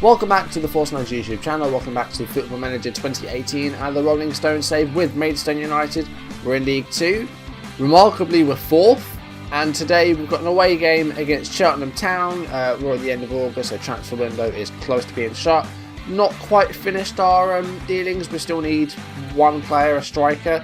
Welcome back to the Force Notes YouTube channel, welcome back to Football Manager 2018 and the Rolling Stone save with Maidstone United. We're in League 2, remarkably we're 4th, and today we've got an away game against Cheltenham Town. We're at the end of August, so transfer window is close to being shut. Not quite finished our dealings, we still need one player, a striker.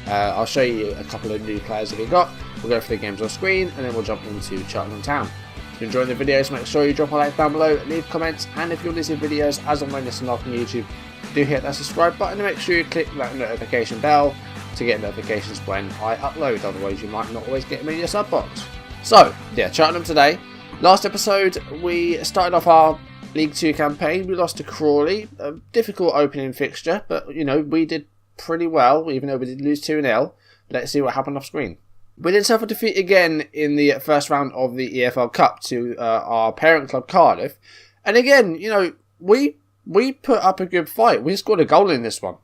I'll show you a couple of new players that we've got. We'll go for the games on screen and then we'll jump into Cheltenham Town. If you're enjoying the videos, make sure you drop a like down below, leave comments, and if you're listening to videos as and when this is not on YouTube, do hit that subscribe button and make sure you click that notification bell to get notifications when I upload, otherwise you might not always get them in your sub box. So, yeah, Cheltenham today. Last episode, we started off our League 2 campaign, we lost to Crawley, a difficult opening fixture, but you know, we did pretty well, even though we did lose 2-0. Let's see what happened off screen. We did suffer defeat again in the first round of the EFL Cup to our parent club Cardiff. And again, you know, we put up a good fight. We scored a goal in this one.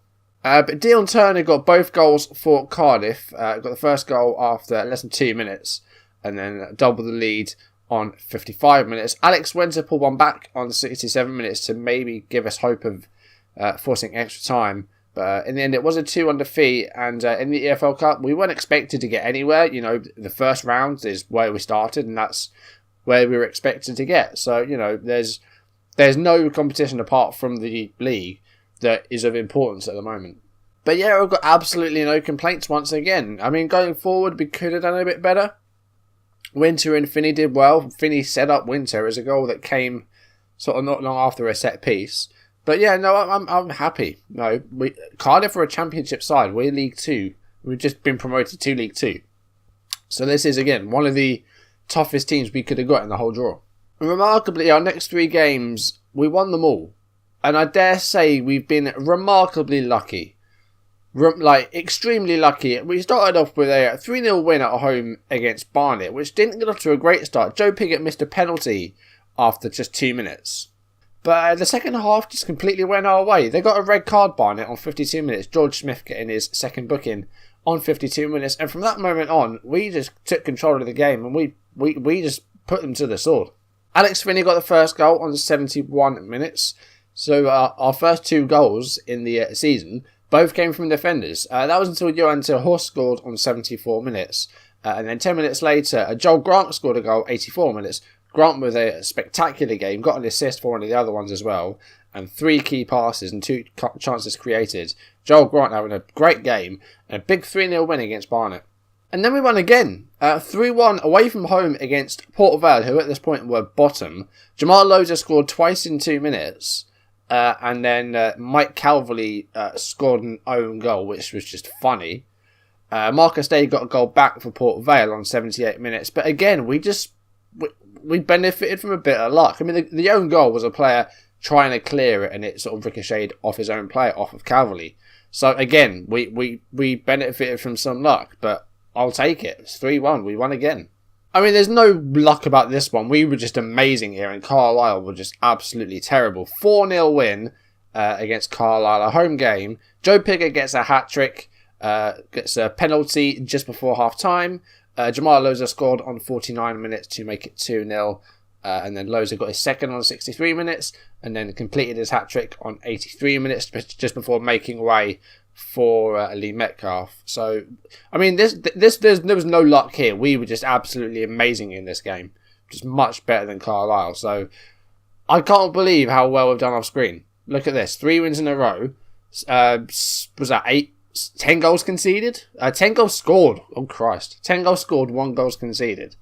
But Dion Turner got both goals for Cardiff. Got the first goal after less than 2 minutes. And then doubled the lead on 55 minutes. Alex Winter pulled one back on 67 minutes to maybe give us hope of forcing extra time. But in the end, it was a 2-1 defeat, and in the EFL Cup, we weren't expected to get anywhere. You know, the first round is where we started, and that's where we were expected to get. So, you know, there's no competition apart from the league that is of importance at the moment. But yeah, we've got absolutely no complaints once again. I mean, going forward, we could have done a bit better. Winter and Finney did well. Finney set up Winter as a goal that came sort of not long after a set piece. But yeah, no, I'm happy. No, Cardiff are a championship side. We're League 2. We've just been promoted to League 2. So this is, again, one of the toughest teams we could have got in the whole draw. And remarkably, our next 3 games, we won them all. And I dare say we've been remarkably lucky. Extremely lucky. We started off with a 3-0 win at home against Barnet, which didn't get off to a great start. Joe Pigott missed a penalty after just 2 minutes. But the second half just completely went our way. They got a red card Barnet on 52 minutes. George Smith getting his second booking on 52 minutes. And from that moment on, we just took control of the game and we just put them to the sword. Alex Finney got the first goal on 71 minutes. So our first 2 goals in the season both came from defenders. That was until Johan Ter Horst scored on 74 minutes. And then 10 minutes later, Joel Grant scored a goal, 84 minutes. Grant with a spectacular game, got an assist for one of the other ones as well, and 3 key passes and 2 chances created. Joel Grant having a great game, and a big 3-0 win against Barnet. And then we won again, 3-1 away from home against Port Vale, who at this point were bottom. Jamal Loza scored twice in 2 minutes, and then Mike Calverley scored an own goal, which was just funny. Marcus Day got a goal back for Port Vale on 78 minutes, but again, we benefited from a bit of luck. I mean, the own goal was a player trying to clear it and it sort of ricocheted off his own player, off of Calverley. So again, we benefited from some luck, but I'll take it. It's 3-1. We won again. I mean, there's no luck about this one. We were just amazing here and Carlisle were just absolutely terrible. 4-0 win against Carlisle, a home game. Joe Pigott gets a hat-trick, gets a penalty just before half-time. Jamal Loza scored on 49 minutes to make it 2-0. And then Loza got his second on 63 minutes. And then completed his hat-trick on 83 minutes just before making way for Lee Metcalf. So, I mean, there was no luck here. We were just absolutely amazing in this game. Just much better than Carlisle. So, I can't believe how well we've done off screen. Look at this. 3 wins in a row. Was that 10 goals conceded? 10 goals scored. Oh, Christ. 10 goals scored, 1 goal conceded.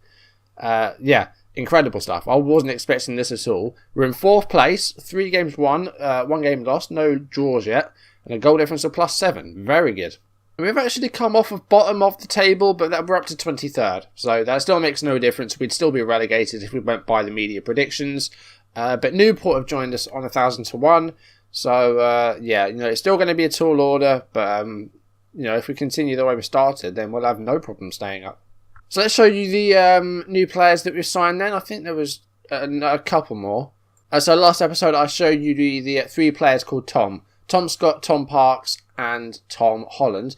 Yeah, incredible stuff. I wasn't expecting this at all. We're in 4th place, 3 games won, 1 game lost, no draws yet, and a goal difference of +7. Very good. And we've actually come off of bottom of the table, but we're up to 23rd. So that still makes no difference. We'd still be relegated if we went by the media predictions. But Newport have joined us on 1,000 to 1. So, yeah, you know, it's still going to be a tall order, but, you know, if we continue the way we started, then we'll have no problem staying up. So let's show you the new players that we've signed then. I think there was a couple more. So last episode, I showed you the 3 players called Tom. Tom Scott, Tom Parks, and Tom Holland.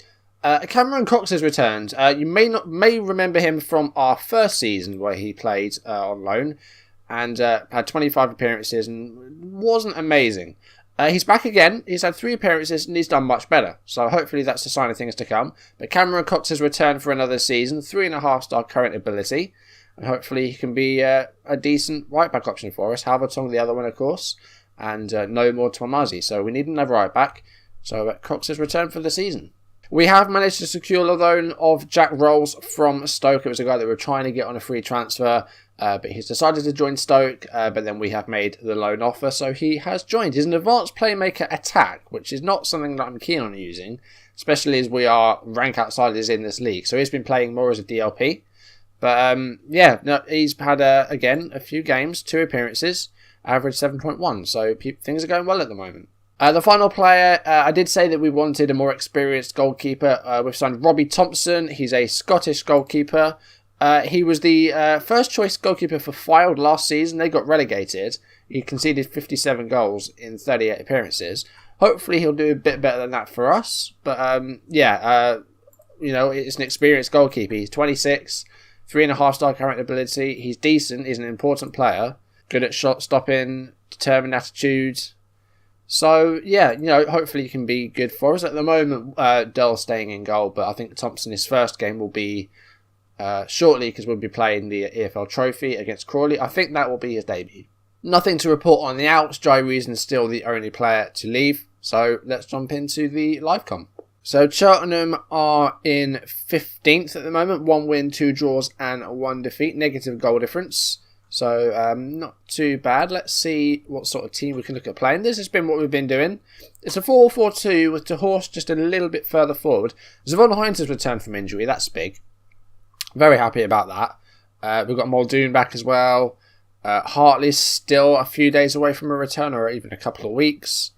Cameron Cox has returned. You may remember him from our first season where he played on loan. and had 25 appearances and wasn't amazing. He's back again. He's had 3 appearances and he's done much better. So hopefully that's a sign of things to come. But Cameron Cox has returned for another season. 3.5-star current ability. And hopefully he can be a decent right-back option for us. Halvertong, the other one, of course. And no more Tomazi. So we need another right-back. So Cox has returned for the season. We have managed to secure the loan of Jack Rolls from Stoke. It was a guy that we were trying to get on a free transfer. But he's decided to join Stoke, but then we have made the loan offer, so he has joined. He's an advanced playmaker attack, which is not something that I'm keen on using, especially as we are rank outsiders in this league. So he's been playing more as a DLP. But he's had, again, a few games, 2 appearances, average 7.1, so things are going well at the moment. The final player, I did say that we wanted a more experienced goalkeeper. We've signed Robbie Thompson. He's a Scottish goalkeeper. He was the first choice goalkeeper for Fylde last season. They got relegated. He conceded 57 goals in 38 appearances. Hopefully he'll do a bit better than that for us. But it's an experienced goalkeeper. He's 26, 3.5-star current ability. He's decent. He's an important player. Good at shot stopping, determined attitude. So, hopefully he can be good for us. At the moment, Dell's staying in goal, but I think Thompson, his first game will be shortly, because we'll be playing the EFL Trophy against Crawley. I think that will be his debut. Nothing to report on the outs. Jai Reason is still the only player to leave. So let's jump into the live com. So Cheltenham are in 15th at the moment. 1 win, 2 draws and 1 defeat. Negative goal difference. So not too bad. Let's see what sort of team we can look at playing. This has been what we've been doing. It's a 4-4-2 with De Horst just a little bit further forward. Zavon Hines has returned from injury. That's big. Very happy about that. We've got Muldoon back as well. Hartley's still a few days away from a return, or even a couple of weeks.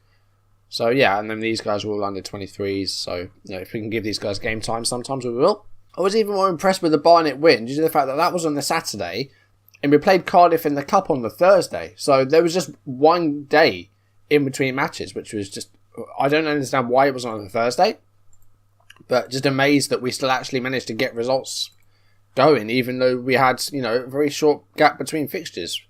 So yeah, and then these guys are all under 23s. So if we can give these guys game time, sometimes we will. I was even more impressed with the Barnet win due to the fact that that was on the Saturday, and we played Cardiff in the Cup on the Thursday. So there was just 1 day in between matches, which was just, I don't understand why it was on the Thursday, but just amazed that we still actually managed to get results going, even though we had, a very short gap between fixtures.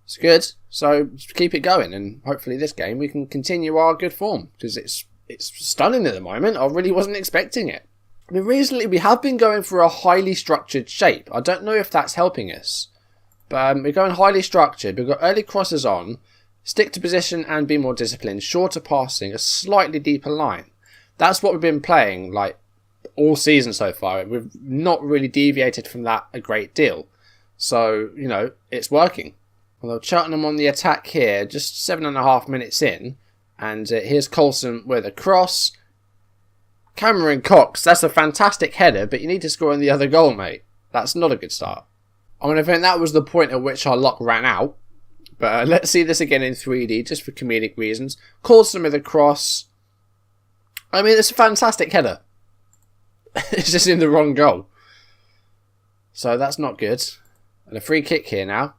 It's good, so keep it going, and hopefully this game we can continue our good form, because it's stunning at the moment. I really wasn't expecting it. I mean, recently we have been going for a highly structured shape. I don't know if that's helping us, but we're going highly structured. We've got early crosses on, stick to position and be more disciplined, shorter passing, a slightly deeper line. That's what we've been playing, all season so far. We've not really deviated from that a great deal. So, it's working. Although Cheltenham on the attack here, just 7.5 minutes in. And here's Coulson with a cross. Cameron Cox, that's a fantastic header, but you need to score in the other goal, mate. That's not a good start. I think that was the point at which our luck ran out. But let's see this again in 3D, just for comedic reasons. Coulson with a cross. It's a fantastic header. It's just in the wrong goal. So that's not good. And a free kick here now.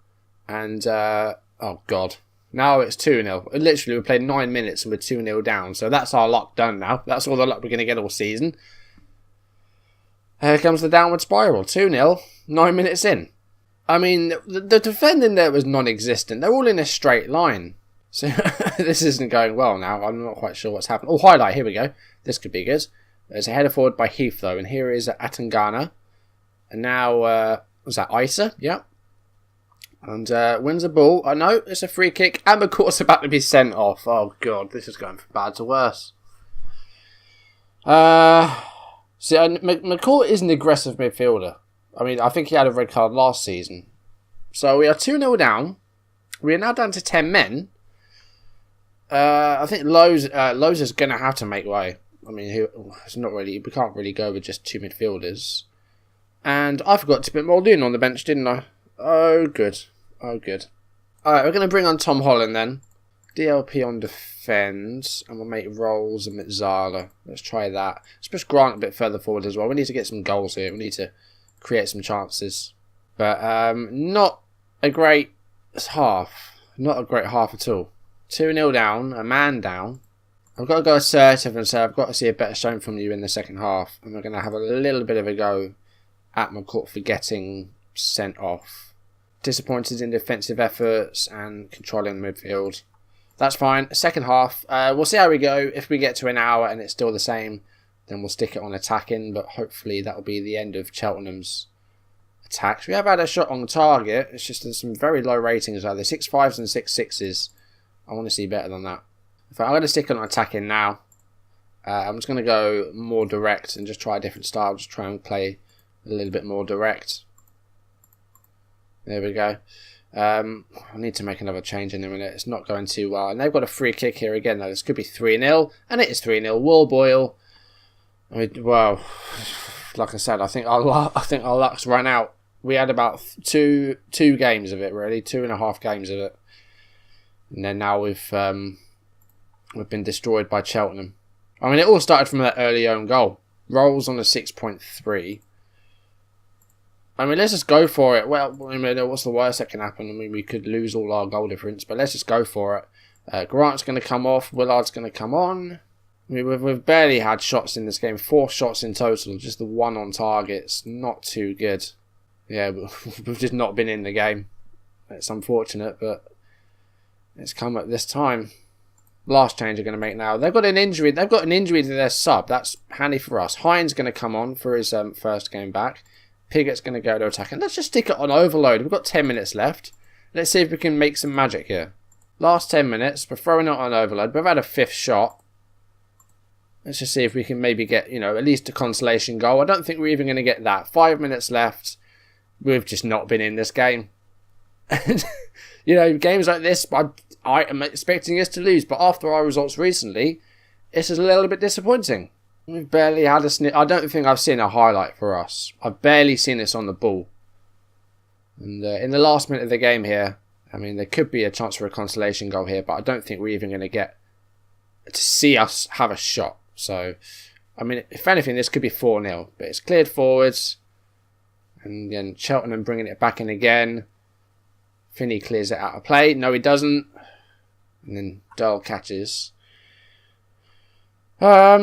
And, oh God. Now it's 2-0. Literally, we played 9 minutes and we're 2-0 down. So that's our luck done now. That's all the luck we're going to get all season. Here comes the downward spiral. 2-0, 9 minutes in. The defending there was non-existent. They're all in a straight line. So this isn't going well now. I'm not quite sure what's happened. Oh, highlight. Here we go. This could be good. There's a header forward by Heath, though. And here is Atangana. And now, was that Isa? Yep. And wins the ball. Oh, no, it's a free kick. And McCourt's about to be sent off. Oh, God. This is going from bad to worse. McCourt is an aggressive midfielder. I think he had a red card last season. So we are 2-0 down. We are now down to 10 men. I think Lowe's is going to have to make way. It's not really. We can't really go with just 2 midfielders. And I forgot to put Muldoon on the bench, didn't I? Oh, good. Oh, good. Alright, we're going to bring on Tom Holland then. DLP on defence. And we'll make Rolls and Mitzala. Let's try that. Let's push Grant a bit further forward as well. We need to get some goals here. We need to create some chances. But not a great half. Not a great half at all. 2-0 down. A man down. I've got to go assertive and say I've got to see a better showing from you in the second half. And we're going to have a little bit of a go at McCourt for getting sent off. disappointed in defensive efforts and controlling the midfield. That's fine. Second half, we'll see how we go. If we get to an hour and it's still the same, then we'll stick it on attacking, but hopefully that will be the end of Cheltenham's attacks. We have had a shot on target. It's just there's some very low ratings there. There's 6.5s and 6.6s. I want to see better than that. In fact, I'm going to stick on attacking now. I'm just going to go more direct and just try a different style. Just try and play a little bit more direct. There we go. I need to make another change in a minute. It's not going too well. And they've got a free kick here again, though. This could be 3-0. And it is 3-0. Will Boyle. I mean, well, like I said, I think our luck's run out. We had about two games of it, really. 2.5 games of it. And then now we've been destroyed by Cheltenham. I mean, it all started from that early own goal. Rolls on a 6.3. I mean, let's just go for it. Well, I mean, what's the worst that can happen? I mean, we could lose all our goal difference, but let's just go for it. Grant's going to come off. Willard's going to come on. I mean, we've barely had shots in this game. 4 shots in total. Just the 1 on targets. Not too good. Yeah, we've just not been in the game. It's unfortunate, but it's come at this time. Last change they're going to make now. They've got an injury. They've got an injury to their sub. That's handy for us. Hines going to come on for his first game back. Pigot's going to go to attack. And let's just stick it on overload. We've got 10 minutes left. Let's see if we can make some magic here. Last 10 minutes. We're throwing it on overload. We've had a 5th shot. Let's just see if we can maybe get, at least a consolation goal. I don't think we're even going to get that. 5 minutes left. We've just not been in this game. Games like this, I am expecting us to lose. But after our results recently, it's just a little bit disappointing. We've barely had a sniff. I don't think I've seen a highlight for us. I've barely seen us on the ball. And in the last minute of the game here, I mean, there could be a chance for a consolation goal here, but I don't think we're even going to get to see us have a shot. So, I mean, if anything, this could be 4-0. But it's cleared forwards. And then Cheltenham bringing it back in again. Finney clears it out of play. No, he doesn't. And then Dull catches. I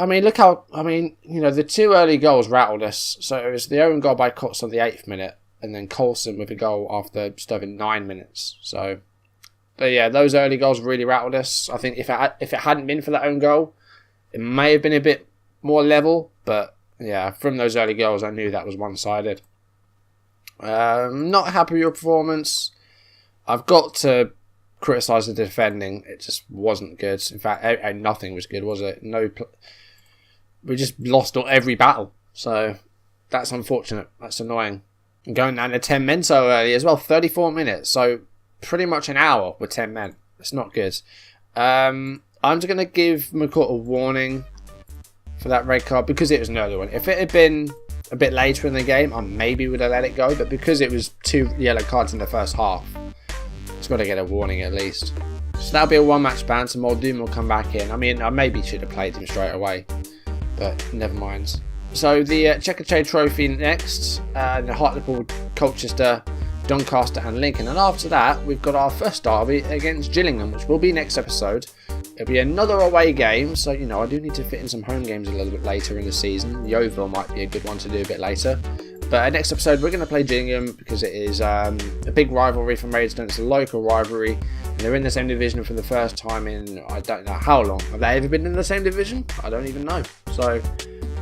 mean, look how... I mean, the 2 early goals rattled us. So it was the own goal by Cox on the 8th minute. And then Coulson with a goal after just over 9 minutes. So, but yeah, those early goals really rattled us. I think if it hadn't been for that own goal, it may have been a bit more level. But yeah, from those early goals, I knew that was one-sided. Not happy with your performance. I've got to criticise the defending. It just wasn't good. In fact, nothing was good, was it? We just lost every battle. So that's unfortunate. That's annoying. And going down to 10 men so early as well. 34 minutes. So pretty much an hour with 10 men. It's not good. I'm just going to give McCourt a warning for that red card because it was an early one. If it had been a bit later in the game, I maybe would have let it go. But because it was 2 yellow cards in the first half, it's got to get a warning at least. So that'll be a 1-match ban. So Muldoon will come back in. I mean, I maybe should have played him straight away, but never mind. So the Checker Trade Trophy next. The Hartlepool, Colchester, Doncaster and Lincoln. And after that, we've got our first derby against Gillingham, which will be next episode. It'll be another away game. So, I do need to fit in some home games a little bit later in the season. Yeovil might be a good one to do a bit later. But next episode, we're going to play Gillingham because it is a big rivalry for Maidstone. It's a local rivalry. And they're in the same division for the first time in, I don't know how long. Have they ever been in the same division? I don't even know. So,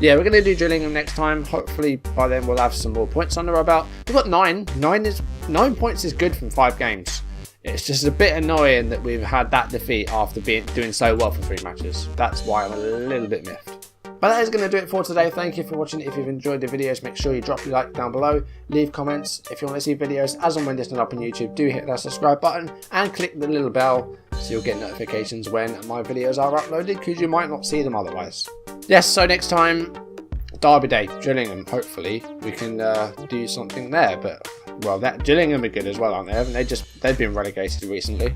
yeah, we're going to do Gillingham next time. Hopefully, by then, we'll have some more points under our belt. We've got 9. 9 points is good from 5 games. It's just a bit annoying that we've had that defeat after doing so well for 3 matches. That's why I'm a little bit miffed. But that is going to do it for today. Thank you for watching. If you've enjoyed the videos, make sure you drop your like down below. Leave comments. If you want to see videos as and when they're up on YouTube, do hit that subscribe button and click the little bell so you'll get notifications when my videos are uploaded because you might not see them otherwise. Yes, so next time, Derby Day, Gillingham. Hopefully we can do something there. But, well, that Gillingham are good as well, aren't they? Haven't they? They've been relegated recently.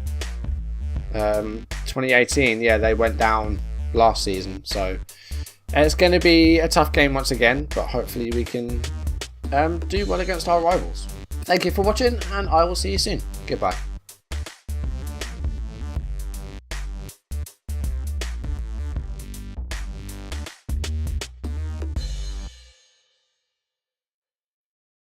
2018, yeah, they went down last season, so... it's going to be a tough game once again, but hopefully we can do well against our rivals. Thank you for watching, and I will see you soon. Goodbye.